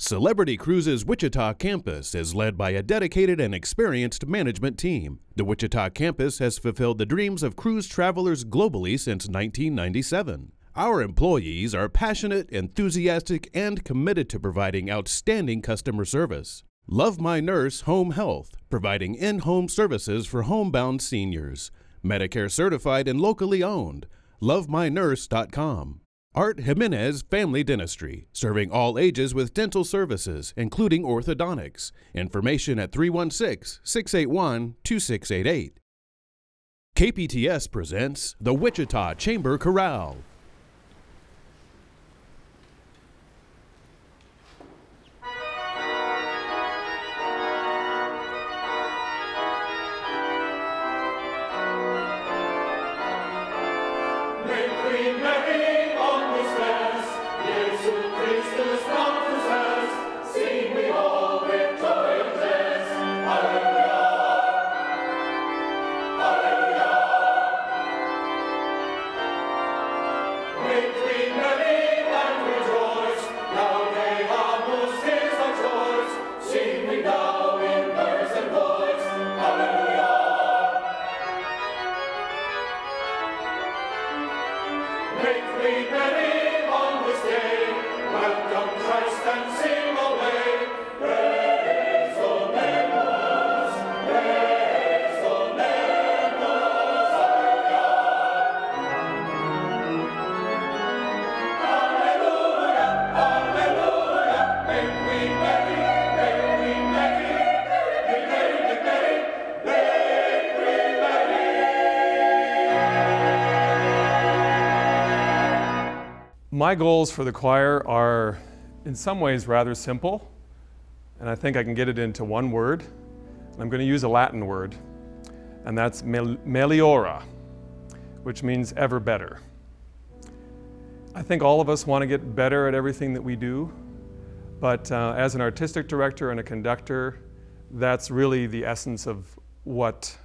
Celebrity Cruises' Wichita campus is led by a dedicated and experienced management team. The Wichita campus has fulfilled the dreams of cruise travelers globally since 1997. Our employees are passionate, enthusiastic, and committed to providing outstanding customer service. Love My Nurse Home Health, providing in-home services for homebound seniors. Medicare certified and locally owned. LoveMyNurse.com. Art Jimenez Family Dentistry, serving all ages with dental services, including orthodontics. Information at 316-681-2688. KPTS presents the Wichita Chamber Chorale. My goals for the choir are in some ways rather simple, and I think I can get it into one word. I'm going to use a Latin word, and that's meliora, which means ever better. I think all of us want to get better at everything that we do, but as an artistic director and a conductor, that's really the essence of what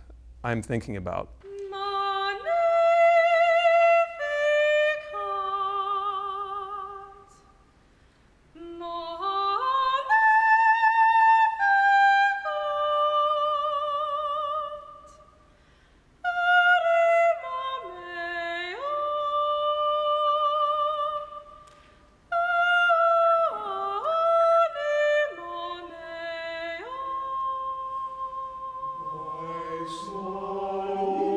I'm thinking about. So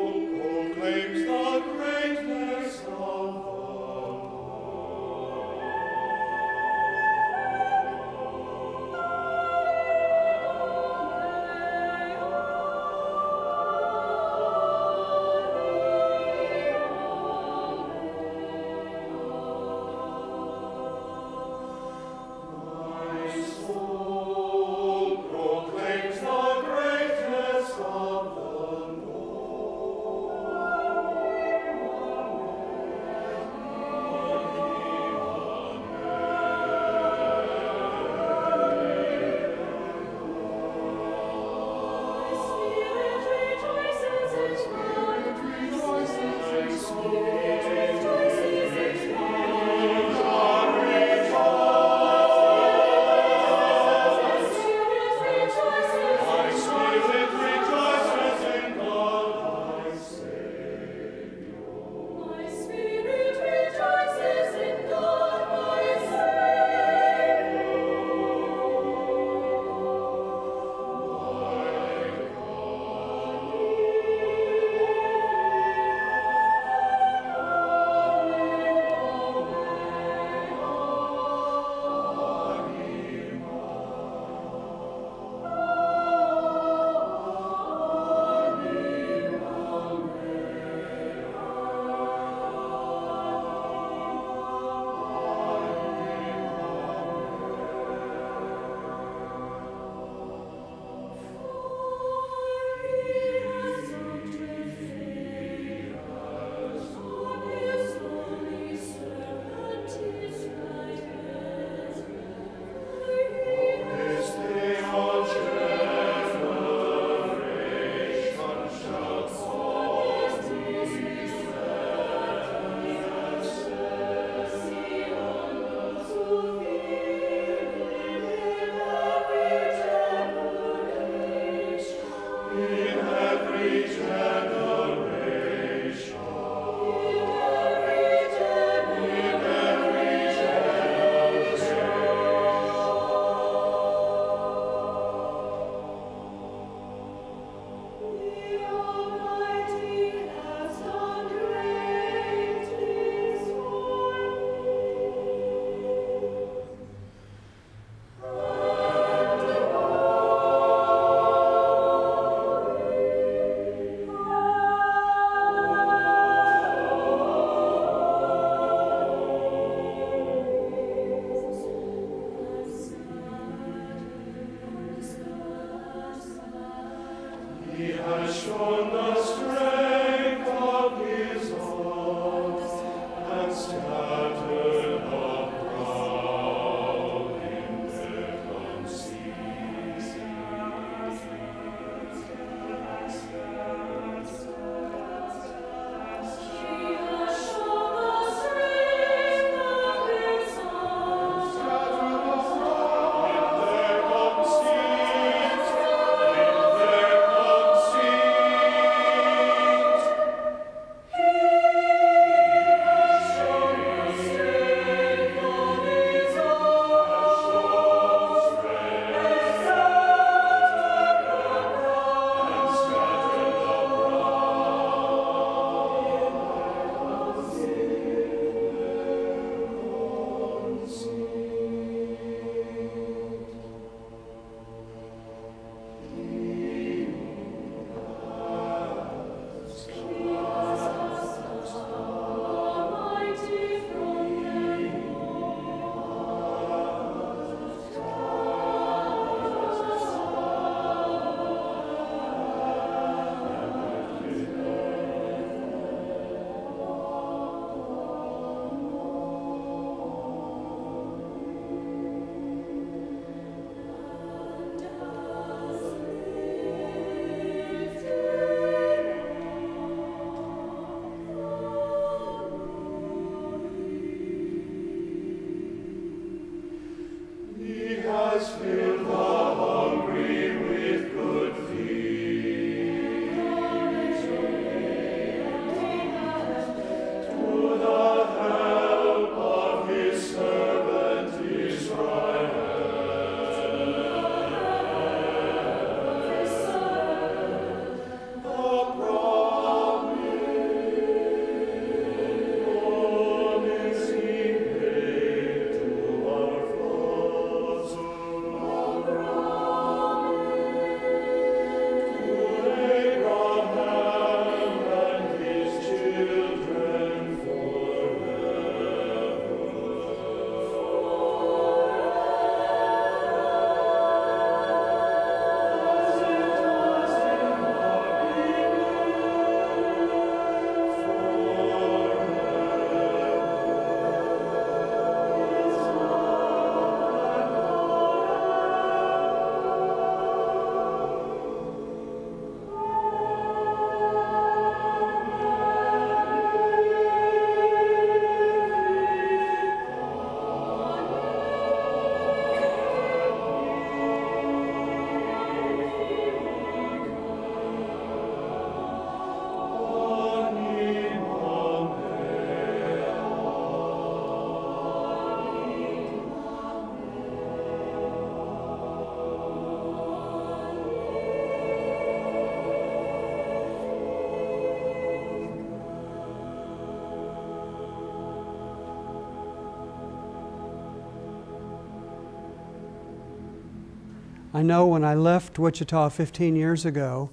I know when I left Wichita 15 years ago,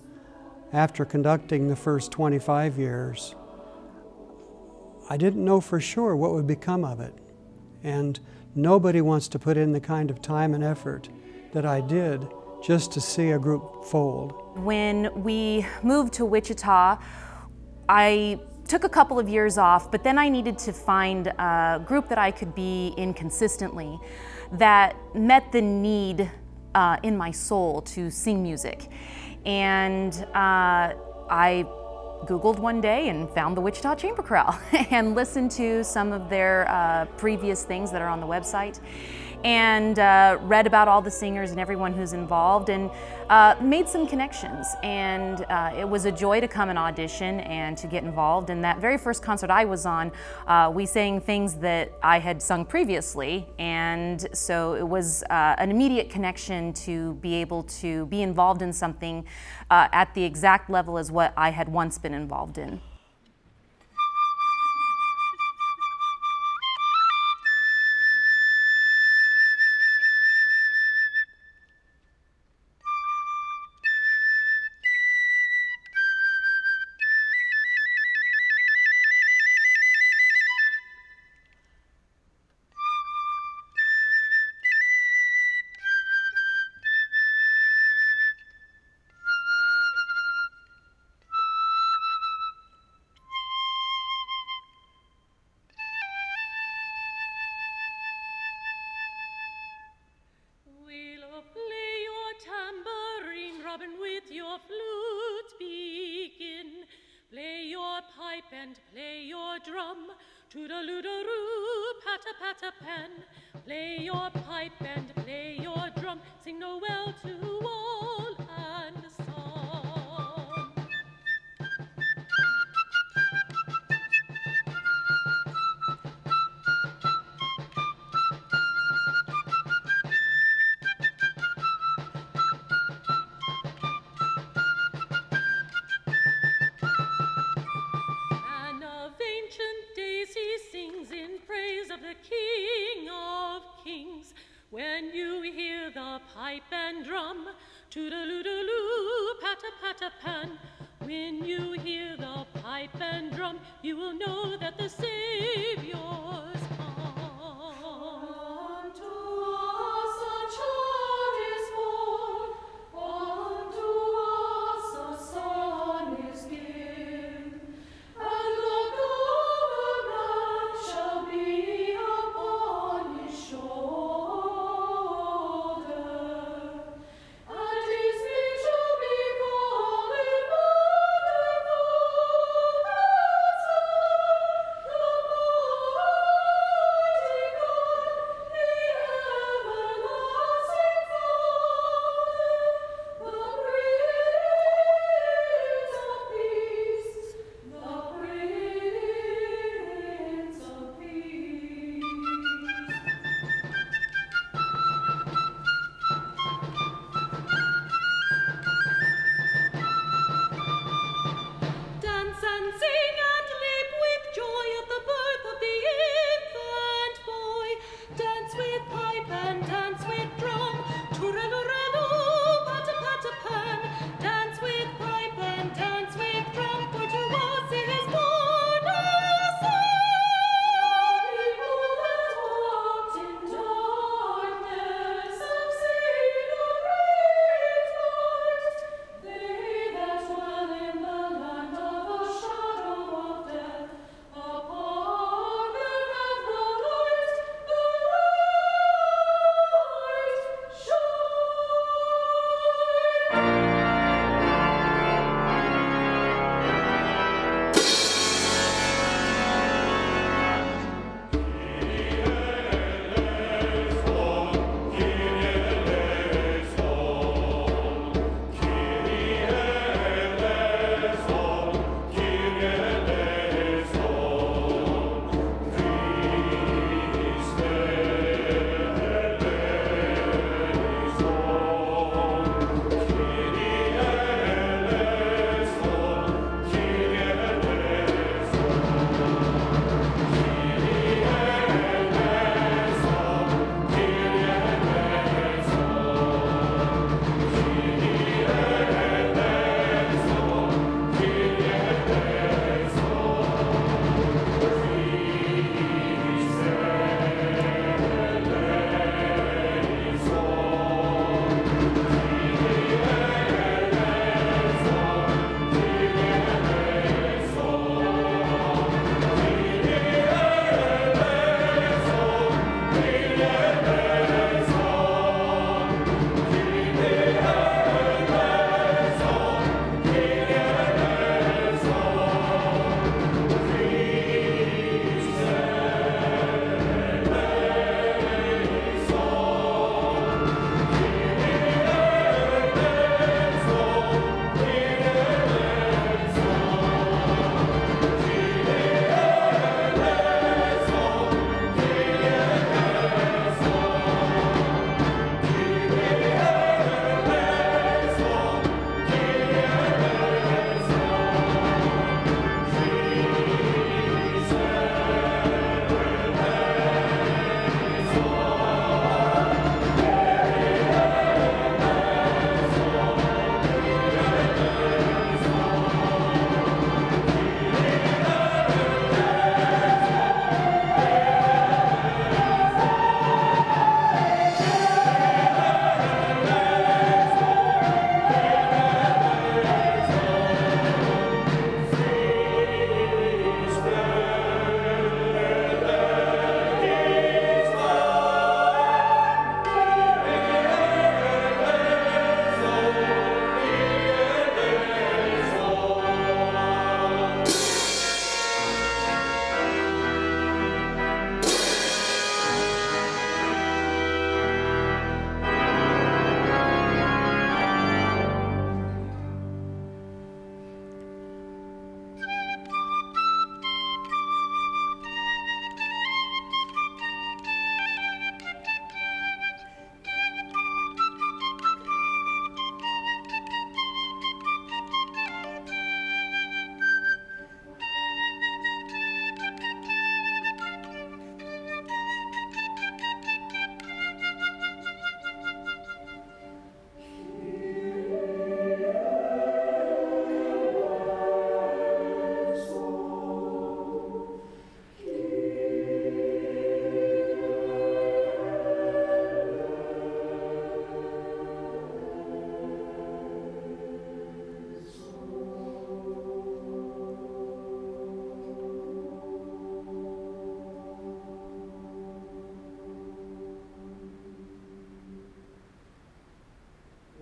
after conducting the first 25 years, I didn't know for sure what would become of it. And nobody wants to put in the kind of time and effort that I did just to see a group fold. When we moved to Wichita, I took a couple of years off, but then I needed to find a group that I could be in consistently that met the need in my soul to sing music. And I Googled one day and found the Wichita Chamber Chorale and listened to some of their previous things that are on the website, and read about all the singers and everyone who's involved, and made some connections. And it was a joy to come and audition and to get involved. And that very first concert I was on, we sang things that I had sung previously, and so it was an immediate connection to be able to be involved in something at the exact level as what I had once been involved in. pipe and play your drum. Toodaloo-doo, patta-patta-pan. Play your pipe and play your drum. Sing Noel to all and some. Man of ancient days, he sings in praise of the King of Kings. When you hear the pipe and drum, toodaloo-doo, patta-patta-pan. When you hear the pipe and drum, you will know that the Savior's come. Unto us a child is born, unto us a son is given, and the government shall be upon his shoulder, and his name shall be called Wonderful Counselor, the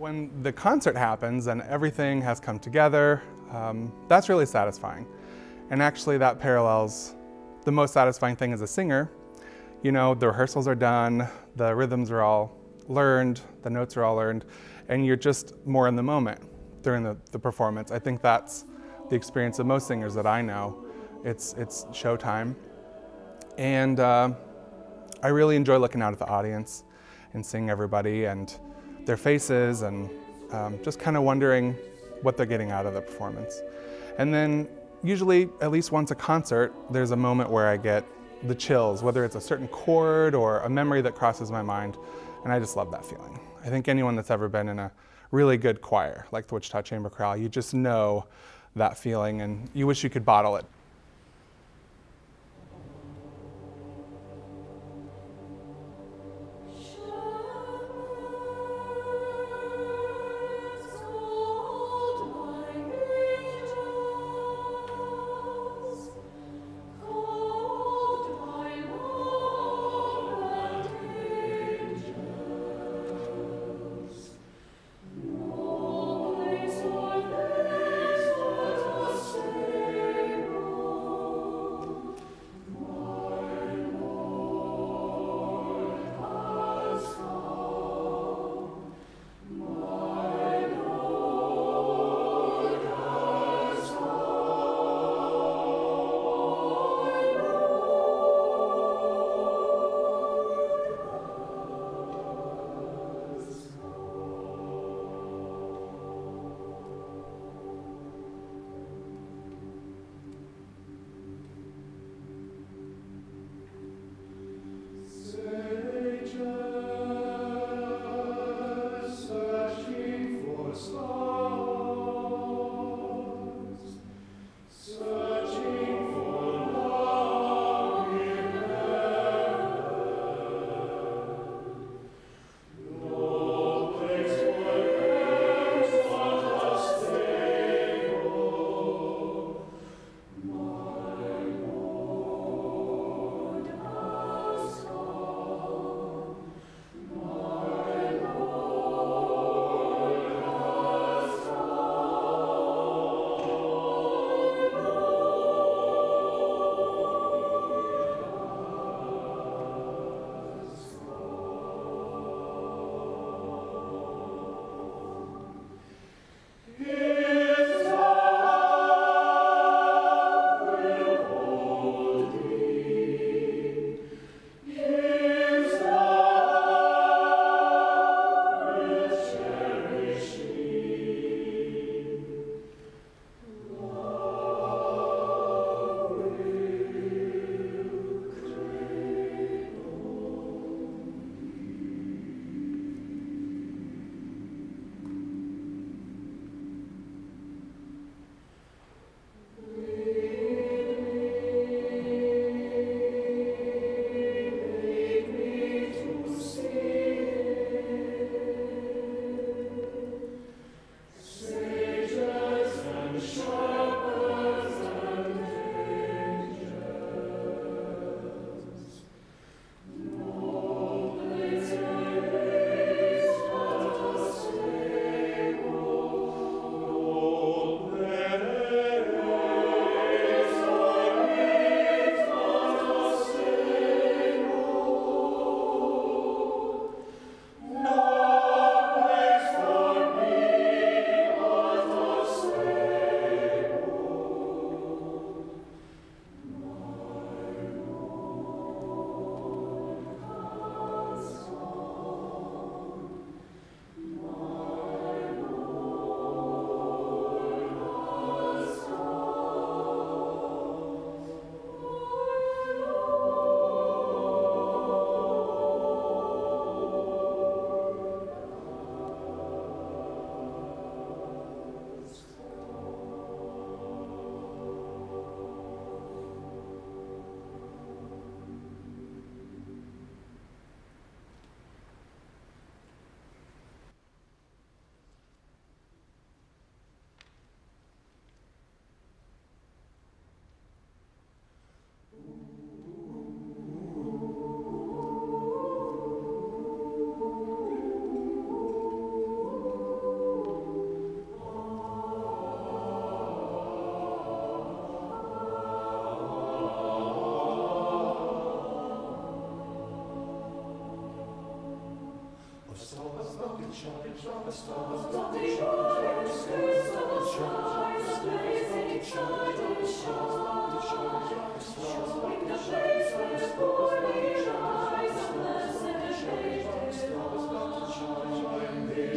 When the concert happens and everything has come together, that's really satisfying. And actually that parallels the most satisfying thing as a singer. You know, the rehearsals are done, the rhythms are all learned, the notes are all learned, and you're just more in the moment during the performance. I think that's the experience of most singers that I know. It's showtime. And I really enjoy looking out at the audience and seeing everybody and their faces and just kind of wondering what they're getting out of the performance. And then usually at least once a concert, there's a moment where I get the chills, whether it's a certain chord or a memory that crosses my mind, and I just love that feeling. I think anyone that's ever been in a really good choir, like the Wichita Chamber Chorale, you just know that feeling and you wish you could bottle it.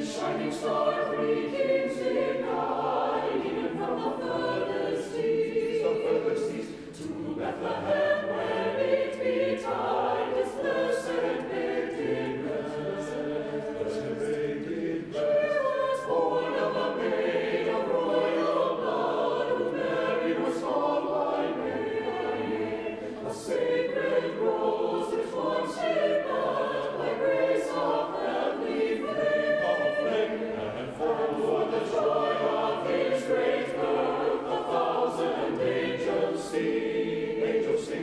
Shining star, three kings in nine, even from the furthest east, to Bethlehem, where it betide, this blessed babe did rest. There was born of a maid of royal blood, who Mary was called by name. A sacred rose which once did bud, by grace of heavenly flame. And for the joy of his great birth, 1,000 angels sing,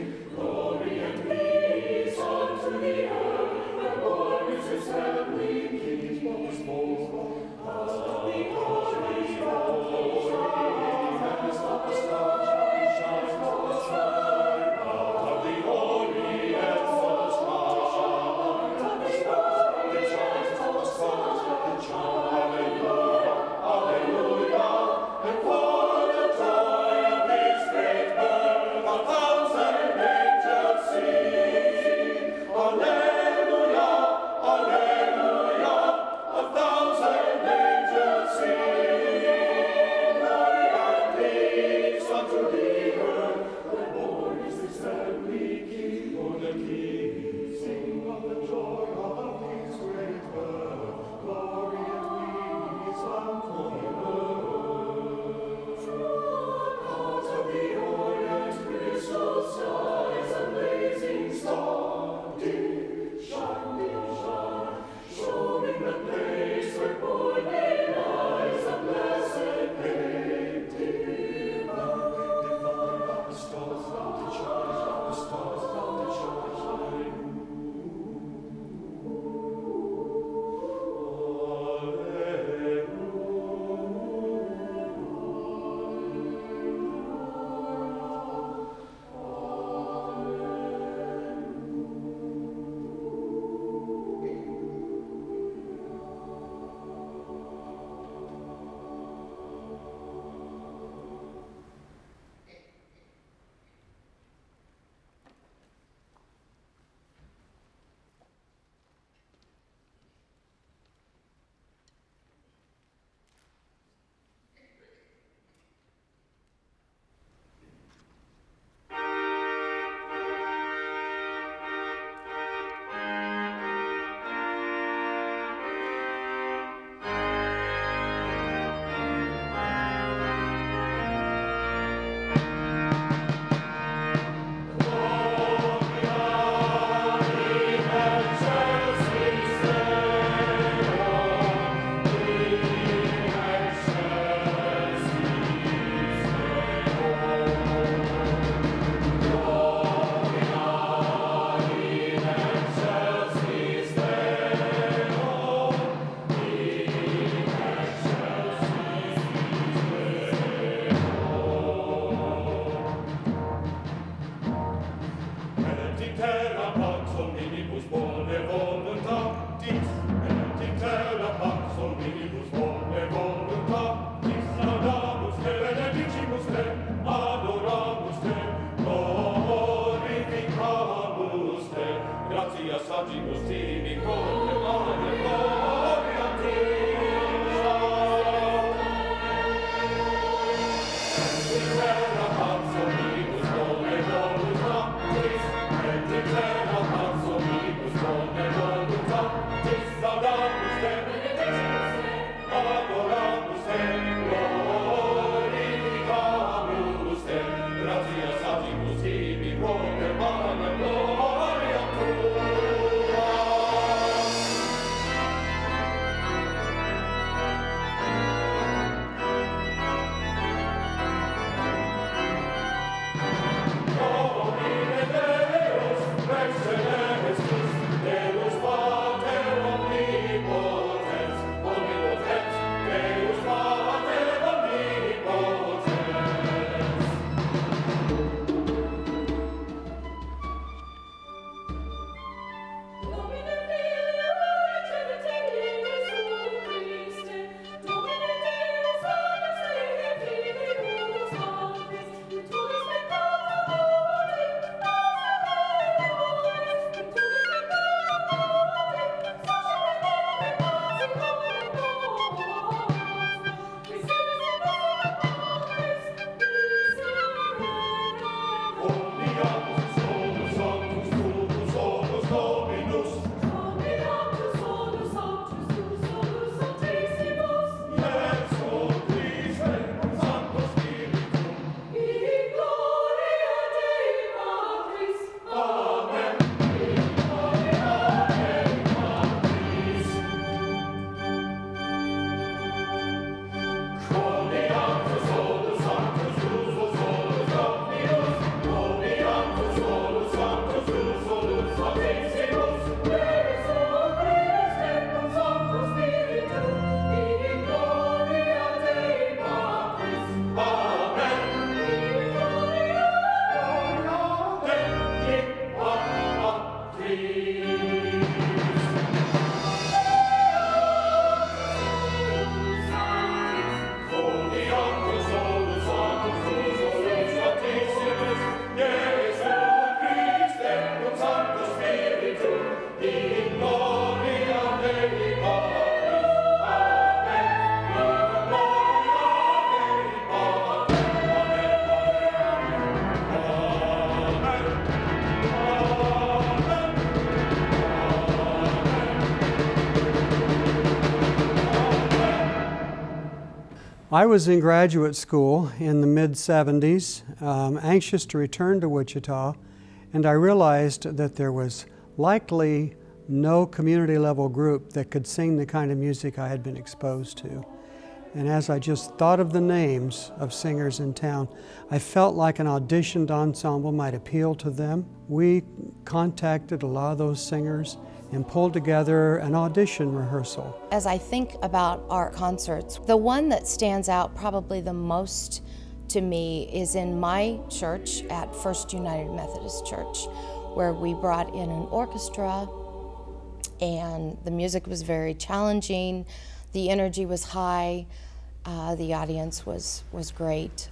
I was in graduate school in the mid-70s, anxious to return to Wichita, and I realized that there was likely no community-level group that could sing the kind of music I had been exposed to. And as I just thought of the names of singers in town, I felt like an auditioned ensemble might appeal to them. We contacted a lot of those singers and pulled together an audition rehearsal. As I think about our concerts, the one that stands out probably the most to me is in my church at First United Methodist Church, where we brought in an orchestra and the music was very challenging, the energy was high, the audience was great.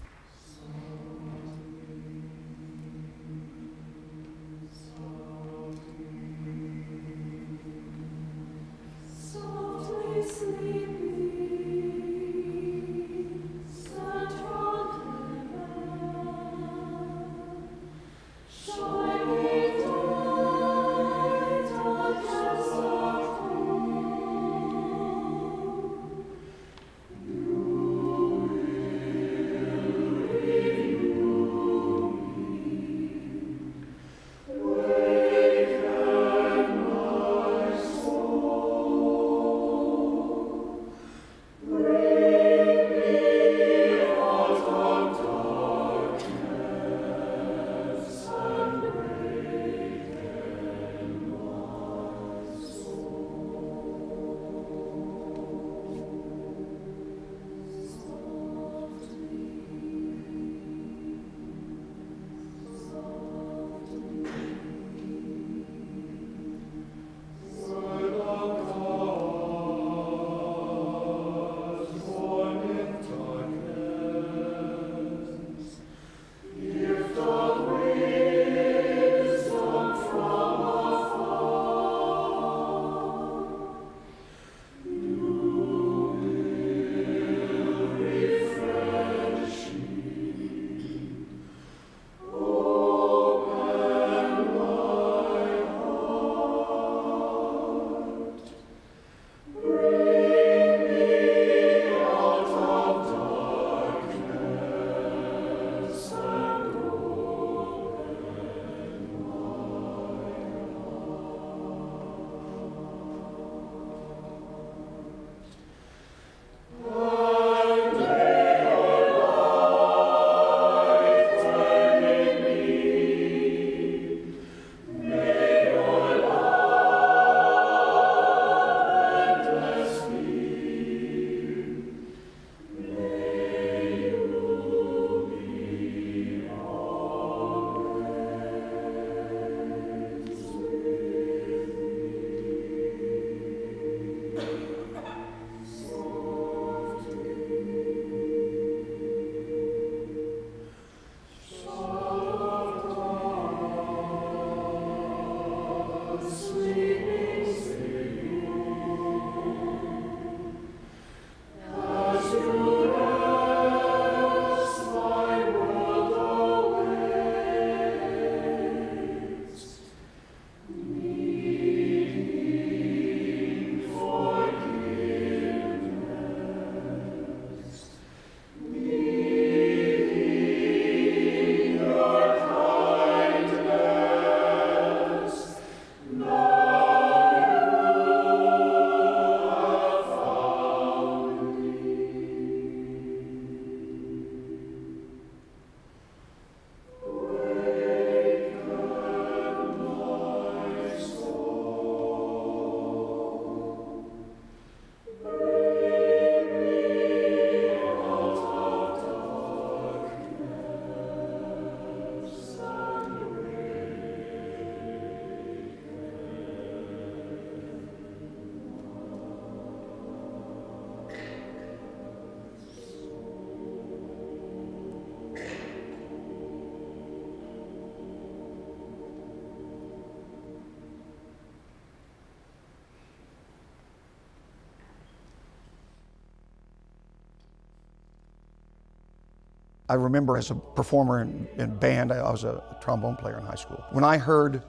I remember as a performer in band, I was a trombone player in high school. When I heard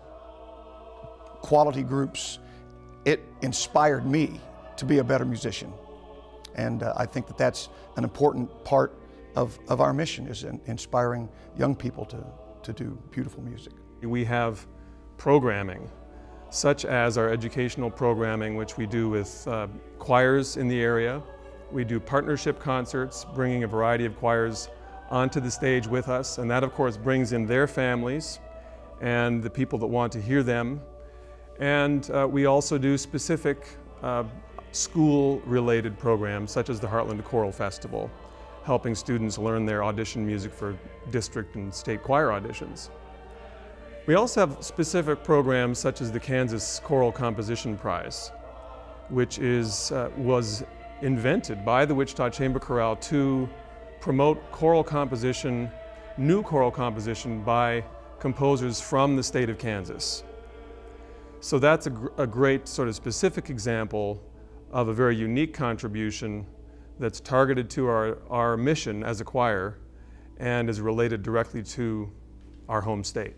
quality groups, it inspired me to be a better musician. And I think that that's an important part of our mission, is inspiring young people to do beautiful music. We have programming, such as our educational programming, which we do with choirs in the area. We do partnership concerts, bringing a variety of choirs onto the stage with us, and that of course brings in their families and the people that want to hear them. And we also do specific school-related programs, such as the Heartland Choral Festival, helping students learn their audition music for district and state choir auditions. We also have specific programs such as the Kansas Choral Composition Prize, which was invented by the Wichita Chamber Chorale to promote choral composition, new choral composition by composers from the state of Kansas. So that's a great sort of specific example of a very unique contribution that's targeted to our mission as a choir and is related directly to our home state.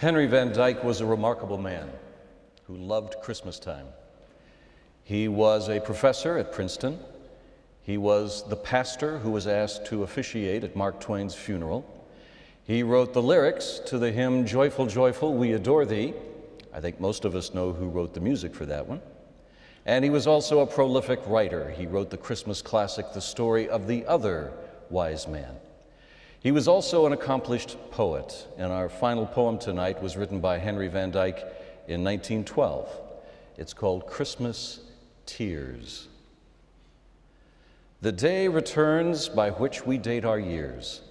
Henry Van Dyke was a remarkable man who loved Christmas time. He was a professor at Princeton. He was the pastor who was asked to officiate at Mark Twain's funeral. He wrote the lyrics to the hymn, "Joyful, Joyful, We Adore Thee." I think most of us know who wrote the music for that one. And he was also a prolific writer. He wrote the Christmas classic, The Story of the Other Wise Man. He was also an accomplished poet, and our final poem tonight was written by Henry Van Dyke in 1912. It's called Christmas Tears. The day returns by which we date our years,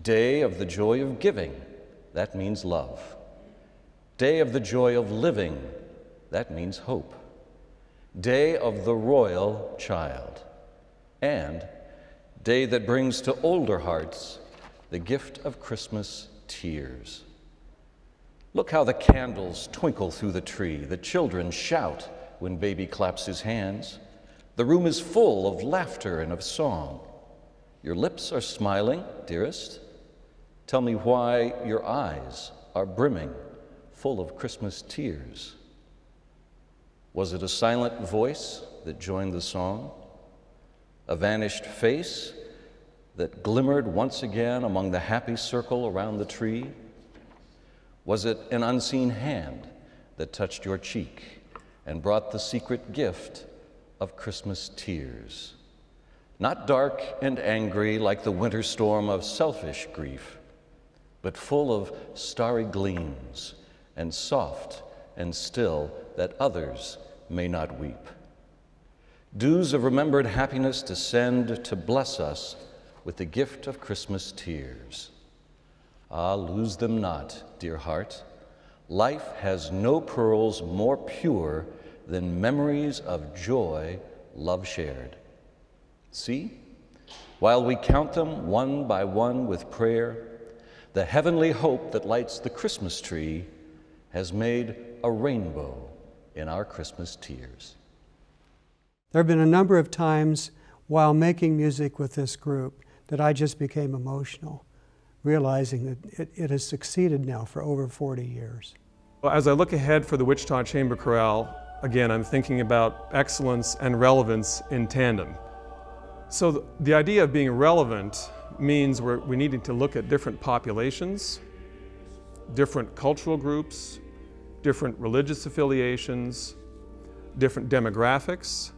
day of the joy of giving, that means love. Day of the joy of living, that means hope. Day of the royal child, and day that brings to older hearts the gift of Christmas tears. Look how the candles twinkle through the tree. The children shout when baby claps his hands. The room is full of laughter and of song. Your lips are smiling, dearest. Tell me why your eyes are brimming, full of Christmas tears. Was it a silent voice that joined the song? A vanished face that glimmered once again among the happy circle around the tree? Was it an unseen hand that touched your cheek and brought the secret gift of Christmas tears? Not dark and angry like the winter storm of selfish grief, but full of starry gleams and soft and still that others may not weep. Dews of remembered happiness descend to bless us with the gift of Christmas tears. Ah, lose them not, dear heart. Life has no pearls more pure than memories of joy love shared. See, while we count them one by one with prayer, the heavenly hope that lights the Christmas tree has made a rainbow in our Christmas tears. There have been a number of times while making music with this group that I just became emotional, realizing that it has succeeded now for over 40 years. Well, as I look ahead for the Wichita Chamber Chorale, again, I'm thinking about excellence and relevance in tandem. So the idea of being relevant means we're needing to look at different populations, different cultural groups, different religious affiliations, different demographics,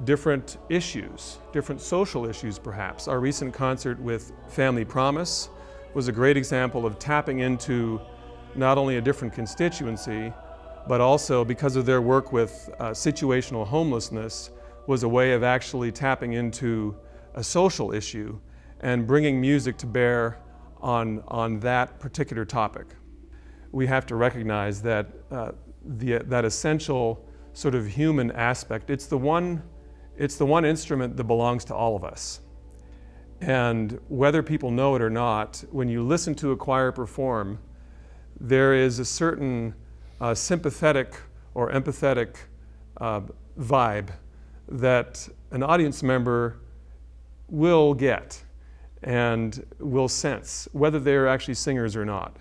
different issues, different social issues perhaps. Our recent concert with Family Promise was a great example of tapping into not only a different constituency, but also because of their work with situational homelessness, was a way of actually tapping into a social issue and bringing music to bear on that particular topic. We have to recognize that that essential sort of human aspect, it's the one instrument that belongs to all of us. And whether people know it or not, when you listen to a choir perform, there is a certain sympathetic or empathetic vibe that an audience member will get and will sense, whether they're actually singers or not.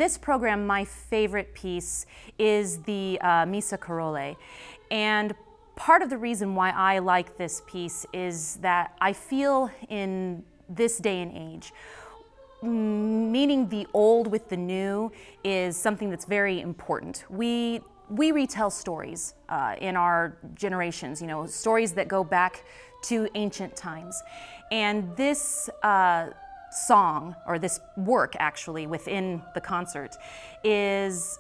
this program, my favorite piece is the Missa Carolae. And part of the reason why I like this piece is that I feel in this day and age, meaning the old with the new is something that's very important. We retell stories in our generations, you know, stories that go back to ancient times. And this song, or this work actually within the concert, is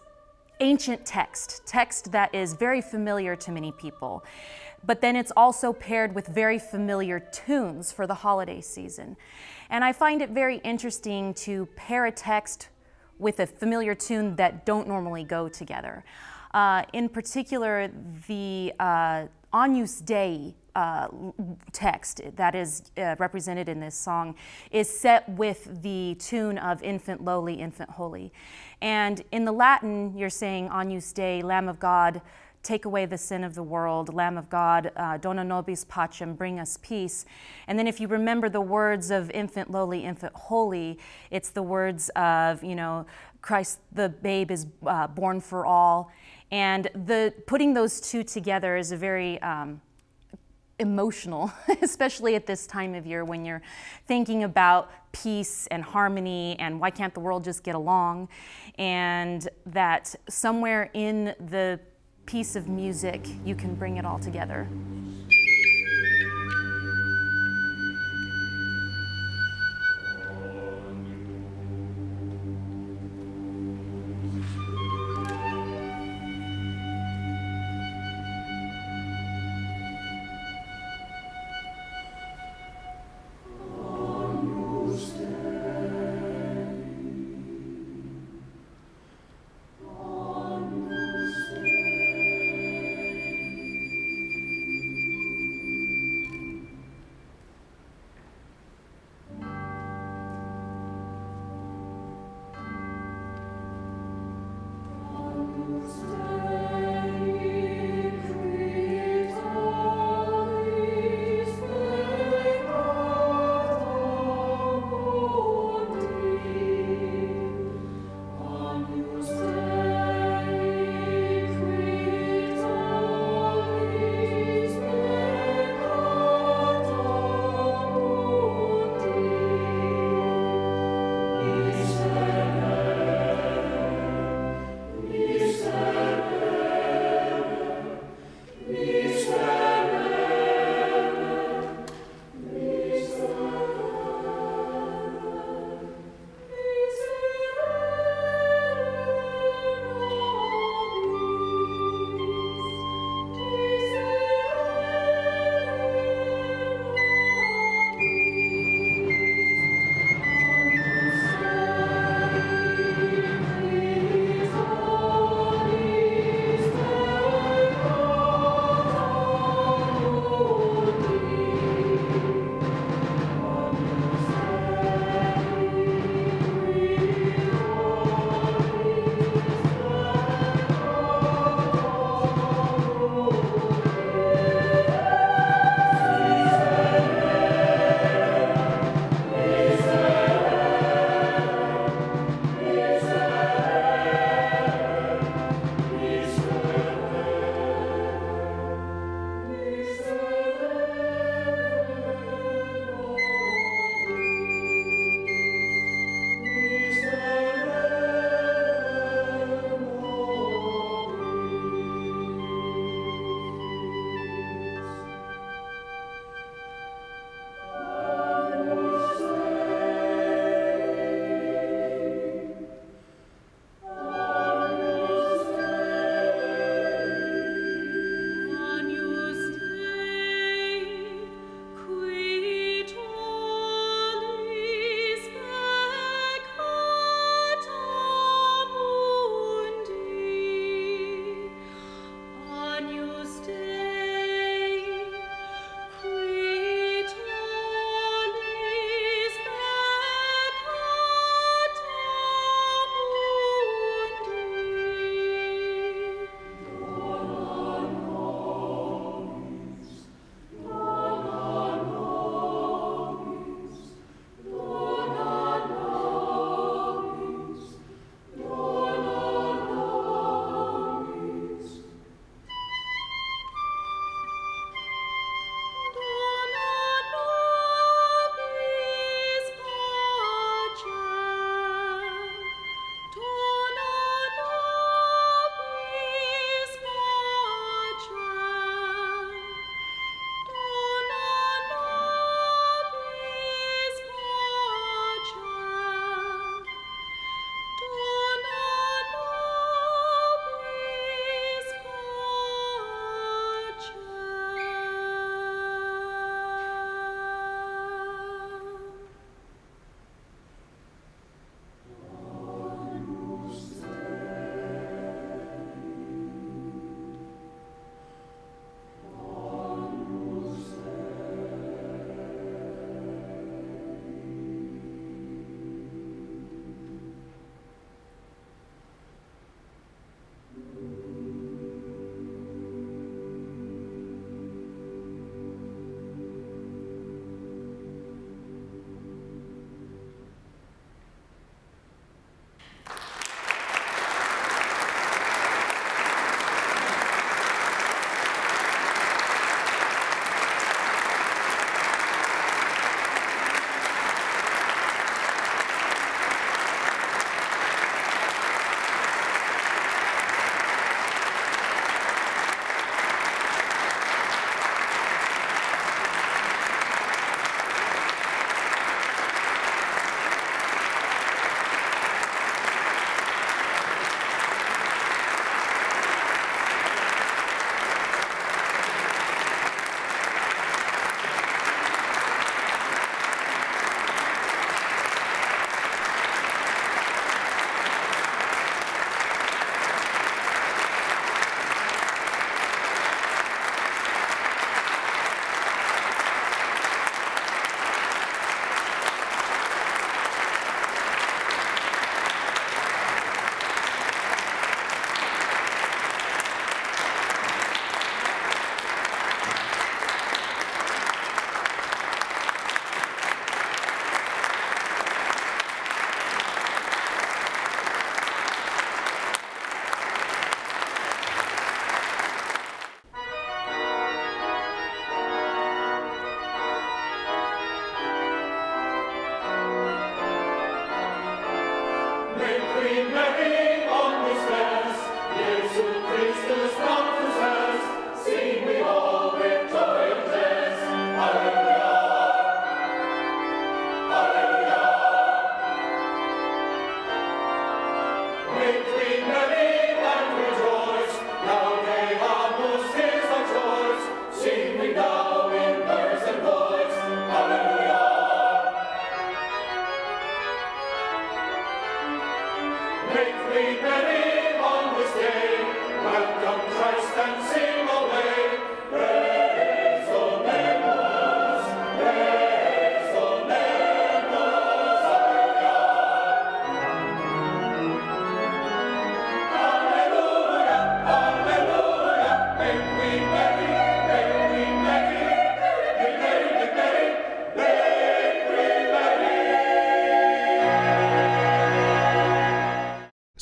ancient text that is very familiar to many people. But then it's also paired with very familiar tunes for the holiday season. And I find it very interesting to pair a text with a familiar tune that don't normally go together. In particular, the Agnus Dei text that is represented in this song is set with the tune of Infant Lowly, Infant Holy. And in the Latin, you're saying Agnus Dei, Lamb of God, take away the sin of the world, Lamb of God, dona nobis pacem, bring us peace. And then if you remember the words of Infant Lowly, Infant Holy, it's the words of, you know, Christ the babe is born for all. And putting those two together is a very emotional, especially at this time of year when you're thinking about peace and harmony and why can't the world just get along, and that somewhere in the piece of music you can bring it all together.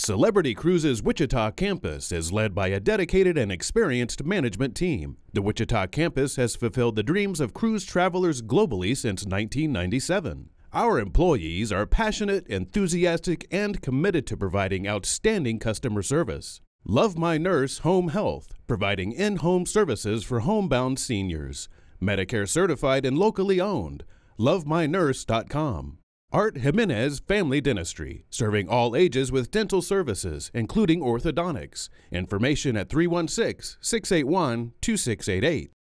Celebrity Cruises Wichita campus is led by a dedicated and experienced management team. The Wichita campus has fulfilled the dreams of cruise travelers globally since 1997. Our employees are passionate, enthusiastic, and committed to providing outstanding customer service. Love My Nurse Home Health, providing in-home services for homebound seniors. Medicare certified and locally owned. LoveMyNurse.com. Art Jimenez Family Dentistry, serving all ages with dental services, including orthodontics. Information at 316-681-2688.